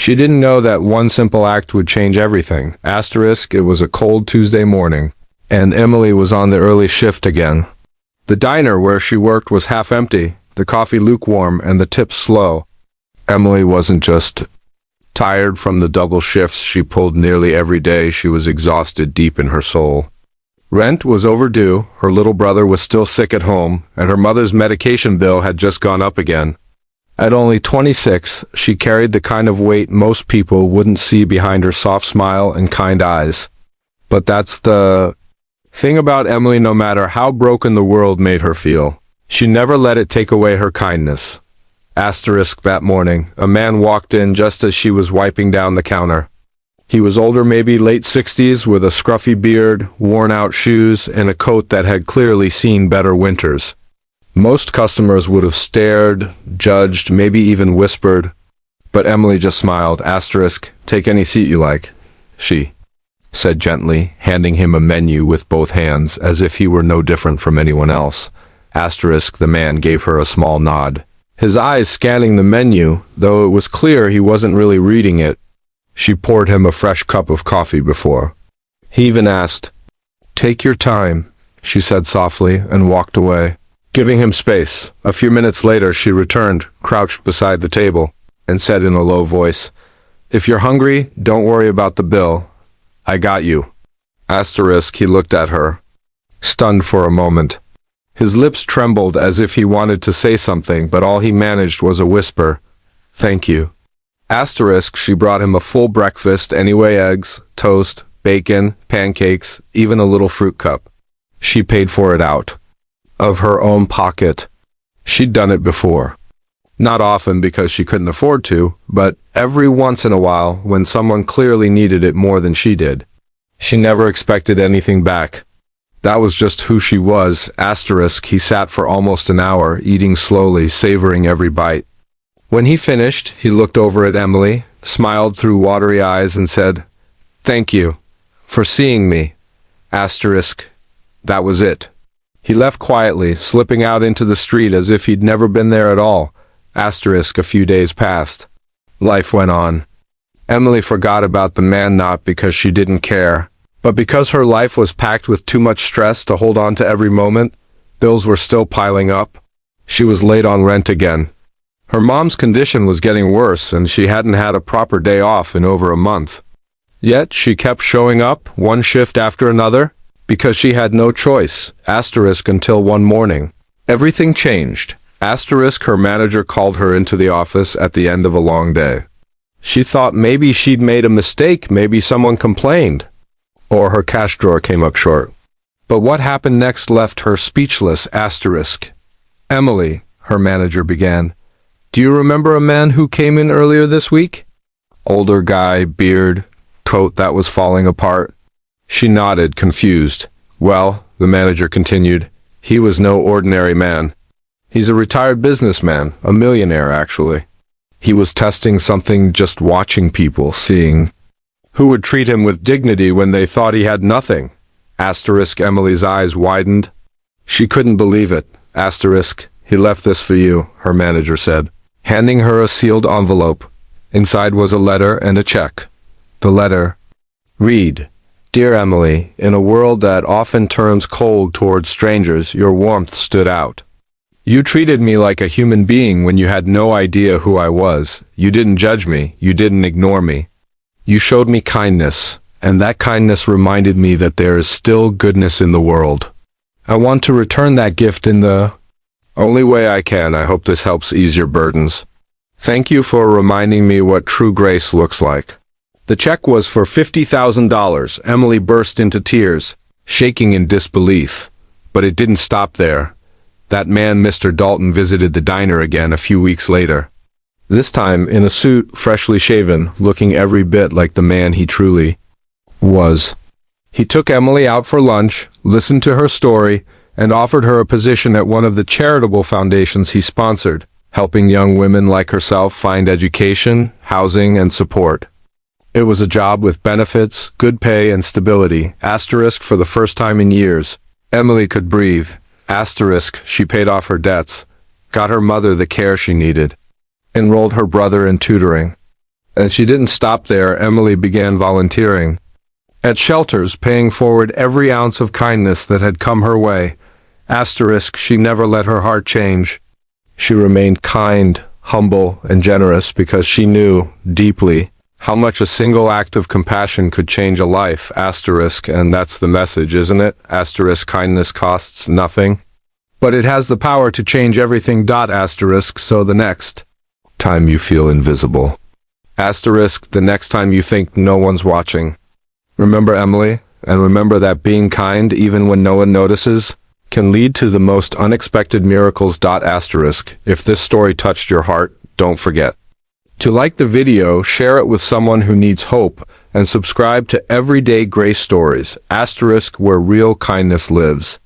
She didn't know that one simple act would change everything. Asterisk, it was a cold Tuesday morning, and Emily was on the early shift again. The diner where she worked was half empty, the coffee lukewarm, and the tips slow. Emily wasn't just tired from the double shifts she pulled nearly every day, she was exhausted deep in her soul. Rent was overdue, her little brother was still sick at home, and her mother's medication bill had just gone up again. At only 26, she carried the kind of weight most people wouldn't see behind her soft smile and kind eyes. But that's the thing about Emily. No matter how broken the world made her feel, she never let it take away her kindness. Asterisk, that morning, a man walked in just as she was wiping down the counter. He was older, maybe late 60s, with a scruffy beard, worn-out shoes, and a coat that had clearly seen better winters. Most customers would have stared, judged, maybe even whispered, but Emily just smiled. Asterisk, take any seat you like, she said gently, handing him a menu with both hands, as if he were no different from anyone else. Asterisk, the man gave her a small nod, his eyes scanning the menu, though it was clear he wasn't really reading it. She poured him a fresh cup of coffee before he even asked. Take your time, she said softly, and walked away, giving him space. A few minutes later she returned, crouched beside the table, and said in a low voice, if you're hungry, don't worry about the bill. I got you. Asterisk, he looked at her, stunned for a moment. His lips trembled as if he wanted to say something, but all he managed was a whisper, thank you. Asterisk, she brought him a full breakfast anyway, eggs, toast, bacon, pancakes, even a little fruit cup. She paid for it out of her own pocket. She'd done it before. Not often because she couldn't afford to, but every once in a while when someone clearly needed it more than she did. She never expected anything back. That was just who she was. Asterisk, he sat for almost an hour, eating slowly, savoring every bite. When he finished, he looked over at Emily, smiled through watery eyes, and said, thank you for seeing me. Asterisk, that was it. He left quietly, slipping out into the street as if he'd never been there at all. Asterisk, a few days passed. Life went on. Emily forgot about the man, not because she didn't care, but because her life was packed with too much stress to hold on to every moment. Bills were still piling up. She was late on rent again. Her mom's condition was getting worse, and she hadn't had a proper day off in over a month. Yet she kept showing up, one shift after another, because she had no choice. Asterisk, until one morning, everything changed. Asterisk, her manager called her into the office at the end of a long day. She thought maybe she'd made a mistake, maybe someone complained, or her cash drawer came up short. But what happened next left her speechless. Asterisk. Emily, her manager began, do you remember a man who came in earlier this week? Older guy, beard, coat that was falling apart. She nodded, confused. Well, the manager continued, he was no ordinary man. He's a retired businessman, a millionaire actually. He was testing something, just watching people, seeing who would treat him with dignity when they thought he had nothing. Asterisk, Emily's eyes widened. She couldn't believe it. Asterisk, he left this for you, her manager said, handing her a sealed envelope. Inside was a letter and a check. The letter read, Dear Emily, in a world that often turns cold towards strangers, your warmth stood out. You treated me like a human being when you had no idea who I was. You didn't judge me. You didn't ignore me. You showed me kindness, and that kindness reminded me that there is still goodness in the world. I want to return that gift in the only way I can. I hope this helps ease your burdens. Thank you for reminding me what true grace looks like. The check was for $50,000. Emily burst into tears, shaking in disbelief. But it didn't stop there. That man, Mr. Dalton, visited the diner again a few weeks later. This time in a suit, freshly shaven, looking every bit like the man he truly was. He took Emily out for lunch, listened to her story, and offered her a position at one of the charitable foundations he sponsored, helping young women like herself find education, housing, and support. It was a job with benefits, good pay, and stability. Asterisk, for the first time in years, Emily could breathe. Asterisk, she paid off her debts, got her mother the care she needed, enrolled her brother in tutoring. And she didn't stop there. Emily began volunteering at shelters, paying forward every ounce of kindness that had come her way. Asterisk, she never let her heart change. She remained kind, humble, and generous because she knew, deeply, how much a single act of compassion could change a life. Asterisk, and that's the message, isn't it? Asterisk, kindness costs nothing, but it has the power to change everything. Asterisk, so the next time you feel invisible. Asterisk, the next time you think no one's watching. Remember Emily, and remember that being kind, even when no one notices, can lead to the most unexpected miracles. Asterisk, if this story touched your heart, don't forget to like the video, share it with someone who needs hope, and subscribe to Everyday Grace Stories, asterisk, where real kindness lives.